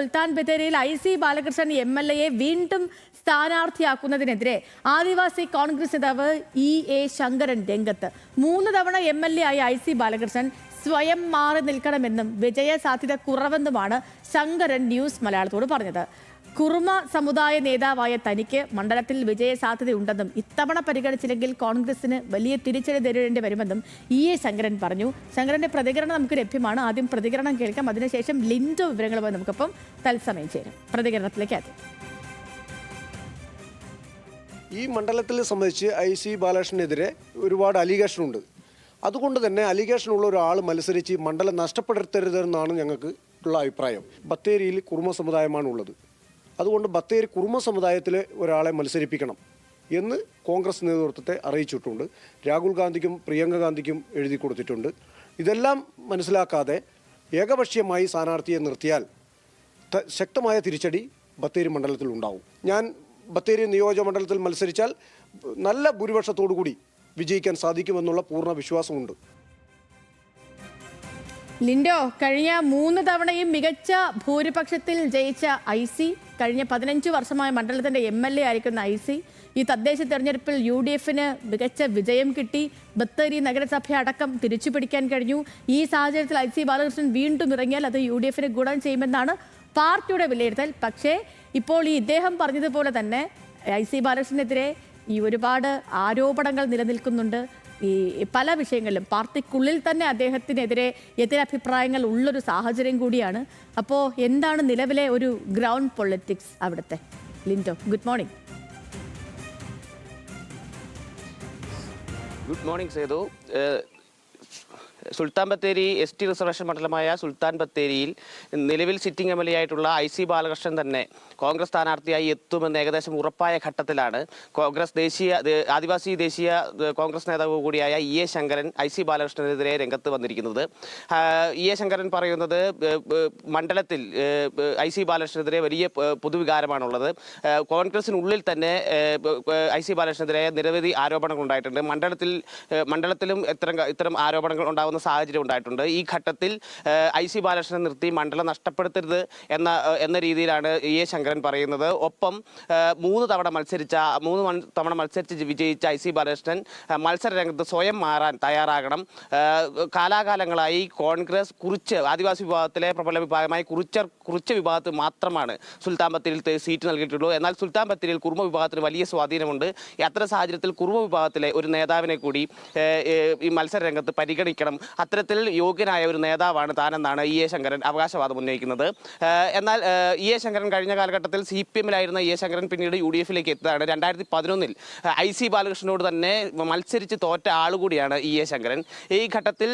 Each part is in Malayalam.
സുൽത്താൻ ബത്തേരിയിൽ IC ബാലകൃഷ്ണൻ MLA വീണ്ടും സ്ഥാനാർത്ഥിയാക്കുന്നതിനെതിരെ ആദിവാസി കോൺഗ്രസ് നേതാവ് EA ശങ്കരൻ രംഗത്ത്. 3 തവണ MLA ആയ IC ബാലകൃഷ്ണൻ സ്വയം മാറി നിൽക്കണമെന്നും വിജയ സാധ്യത കുറവെന്നുമാണ് ശങ്കരൻ ന്യൂസ് മലയാളത്തോട് പറഞ്ഞത്. കുറുമ സമുദായ നേതാവായ തനിക്ക് മണ്ഡലത്തിൽ വിജയ സാധ്യതയുണ്ടെന്നും ഇത്തവണ പരിഗണിച്ചില്ലെങ്കിൽ കോൺഗ്രസിന് വലിയ തിരിച്ചടി നേരിടേണ്ടി വരുമെന്നും EA ശങ്കരൻ പറഞ്ഞു. ശങ്കരന്റെ പ്രതികരണം നമുക്ക് ലഭ്യമാണ്. ആദ്യം പ്രതികരണം കേൾക്കാം, അതിനുശേഷം ലിൻഡോ വിവരങ്ങളുമായി നമുക്കൊപ്പം തത്സമയം ചേരും. പ്രതികരണത്തിലേക്ക് ആദ്യം. ഈ മണ്ഡലത്തെ സംബന്ധിച്ച് IC ബാലകൃഷ്ണനെതിരെ ഒരുപാട് അലിഗേഷൻ ഉണ്ട്. അതുകൊണ്ട് തന്നെ അലിഗേഷനുള്ള ഒരാൾ മത്സരിച്ച് മണ്ഡലം നഷ്ടപ്പെടുത്തരുതെന്നാണ് ഞങ്ങൾക്ക് ഉള്ള അഭിപ്രായം. ബത്തേരിയിൽ കുറുമ സമുദായമാണ് ഉള്ളത്. അതുകൊണ്ട് ബത്തേരി കുറുമ സമുദായത്തിലെ ഒരാളെ മത്സരിപ്പിക്കണം എന്ന് കോൺഗ്രസ് നേതൃത്വത്തെ അറിയിച്ചിട്ടുണ്ട്. രാഹുൽ ഗാന്ധിക്കും പ്രിയങ്ക ഗാന്ധിക്കും എഴുതി കൊടുത്തിട്ടുണ്ട്. ഇതെല്ലാം മനസ്സിലാക്കാതെ ഏകപക്ഷീയമായി സ്ഥാനാർത്ഥിയെ നിർത്തിയാൽ ശക്തമായ തിരിച്ചടി ബത്തേരി മണ്ഡലത്തിൽ ഉണ്ടാവും. ഞാൻ ബത്തേരി നിയോജക മണ്ഡലത്തിൽ മത്സരിച്ചാൽ നല്ല ഭൂരിപക്ഷത്തോടു കൂടി വിജയിക്കാൻ സാധിക്കുമെന്നുള്ള പൂർണ്ണ വിശ്വാസമുണ്ട്. ലിൻഡോ, കഴിഞ്ഞ 3 തവണയും മികച്ച ഭൂരിപക്ഷത്തിൽ ജയിച്ച IC, കഴിഞ്ഞ 15 വർഷമായ മണ്ഡലത്തിന്റെ MLA ആയിരിക്കുന്ന IC, ഈ തദ്ദേശ തെരഞ്ഞെടുപ്പിൽ UDFന് മികച്ച വിജയം കിട്ടി. ബത്തേരി നഗരസഭ അടക്കം തിരിച്ചുപിടിക്കാൻ കഴിഞ്ഞു. ഈ സാഹചര്യത്തിൽ IC ബാലകൃഷ്ണൻ വീണ്ടും ഇറങ്ങിയാൽ അത് UDFന് ഗുണം ചെയ്യുമെന്നാണ് പാർട്ടിയുടെ വിലയിരുത്തൽ. പക്ഷേ ഇപ്പോൾ ഇദ്ദേഹം പറഞ്ഞതുപോലെ തന്നെ IC ബാലകൃഷ്ണനെതിരെ ഈ ഒരുപാട് ആരോപണങ്ങൾ നിലനിൽക്കുന്നുണ്ട്. ഈ പല വിഷയങ്ങളിലും പാർട്ടിക്കുള്ളിൽ തന്നെ അദ്ദേഹത്തിനെതിരെ എതിരഭിപ്രായങ്ങൾ ഉള്ളൊരു സാഹചര്യം കൂടിയാണ്. അപ്പോൾ എന്താണ് നിലവിലെ ഒരു ഗ്രൗണ്ട് പൊളിറ്റിക്സ് അവിടുത്തെ? Lindo, good morning. Good morning Sethu. Sultan Bathery ST reservation മണ്ഡലമായ സുൽത്താൻ ബത്തേരിയിൽ നിലവിൽ സിറ്റിംഗ് MLA ആയിട്ടുള്ള IC ബാലകൃഷ്ണൻ തന്നെ കോൺഗ്രസ് സ്ഥാനാർത്ഥിയായി എത്തുമെന്ന് ഏകദേശം ഉറപ്പായ ഘട്ടത്തിലാണ് കോൺഗ്രസ് ആദിവാസി ദേശീയ കോൺഗ്രസ് നേതാവ് കൂടിയായ EA ശങ്കരൻ IC ബാലകൃഷ്ണനെതിരെ രംഗത്ത് വന്നിരിക്കുന്നത്. EA ശങ്കരൻ പറയുന്നത് മണ്ഡലത്തിൽ IC ബാലകൃഷ്ണനെതിരെ വലിയ പൊതുവികാരമാണുള്ളത്. കോൺഗ്രസിനുള്ളിൽ തന്നെ IC ബാലകൃഷ്ണനെതിരെ നിരവധി ആരോപണങ്ങൾ ഉണ്ടായിട്ടുണ്ട്. മണ്ഡലത്തിലും ഇത്തരം ആരോപണങ്ങൾ ഉണ്ടാകുന്ന സാഹചര്യം ഉണ്ടായിട്ടുണ്ട്. ഈ ഘട്ടത്തിൽ IC ബാലകൃഷ്ണനെ നിർത്തി മണ്ഡലം നഷ്ടപ്പെടുത്തരുത് എന്ന രീതിയിലാണ് EA ശങ്കരൻ പറയുന്നത്. ഒപ്പം 3 തവണ മത്സരിച്ച് വിജയിച്ച IC ബാലകൃഷ്ണൻ മത്സര രംഗത്ത് സ്വയം മാറാൻ തയ്യാറാകണം. കാലാകാലങ്ങളായി കോൺഗ്രസ് ആദിവാസി വിഭാഗത്തിലെ പ്രബല വിഭാഗമായി കുറിച്ച വിഭാഗത്തിൽ മാത്രമാണ് സുൽത്താൻ ബത്തേരിയിൽ സീറ്റ് നൽകിയിട്ടുള്ളൂ. എന്നാൽ സുൽത്താൻ ബത്തേരിയിൽ കുറുമ വിഭാഗത്തിന് വലിയ സ്വാധീനമുണ്ട്. അത്തരം സാഹചര്യത്തിൽ കുറുമ വിഭാഗത്തിലെ ഒരു നേതാവിനെ കൂടി ഈ മത്സര രംഗത്ത് പരിഗണിക്കണം. അത്തരത്തിൽ യോഗ്യനായ ഒരു നേതാവാണ് താനെന്നാണ് EA ശങ്കരൻ അവകാശവാദം ഉന്നയിക്കുന്നത്. എന്നാൽ EA ശങ്കരൻ കഴിഞ്ഞ കാലഘട്ടത്തിൽ CPMലായിരുന്ന EA ശങ്കരൻ പിന്നീട് UDFിലേക്ക് എത്തിയതാണ്. 2011 IC ബാലകൃഷ്ണനോട് തന്നെ മത്സരിച്ച് തോറ്റ ആളുകൂടിയാണ് EA ശങ്കരൻ. ഈ ഘട്ടത്തിൽ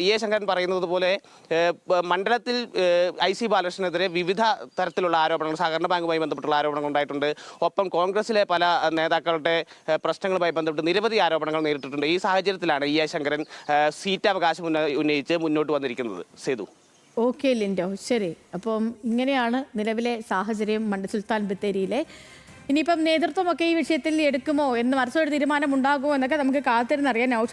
EA ശങ്കരൻ പറയുന്നത് പോലെ മണ്ഡലത്തിൽ IC ബാലകൃഷ്ണനെതിരെ വിവിധ തരത്തിലുള്ള ആരോപണങ്ങൾ, സഹകരണ ബാങ്കുമായി ബന്ധപ്പെട്ടുള്ള ആരോപണങ്ങൾ ഉണ്ടായിട്ടുണ്ട്. ഒപ്പം കോൺഗ്രസിലെ പല നേതാക്കളുടെ പ്രശ്നങ്ങളുമായി ബന്ധപ്പെട്ട് നിരവധി ആരോപണങ്ങൾ നേരിട്ടിട്ടുണ്ട്. ഈ സാഹചര്യത്തിലാണ് EA ശങ്കരൻ സീറ്റ് അവകാശം ഉന്നയിച്ച് മുന്നോട്ട് വന്നിരിക്കുന്നത്. സേതു. ഓക്കെ ലിൻഡോ, ശരി. അപ്പം ഇങ്ങനെയാണ് നിലവിലെ സാഹചര്യം സുൽത്താൻ ബത്തേരിയിലെ. ഇനിയിപ്പം നേതൃത്വമൊക്കെ ഈ വിഷയത്തിൽ എടുക്കുമോ എന്ന് മറിച്ചൊരു തീരുമാനം ഉണ്ടാകുമോ എന്നൊക്കെ നമുക്ക് കാത്തിരുന്നറിയാൻ.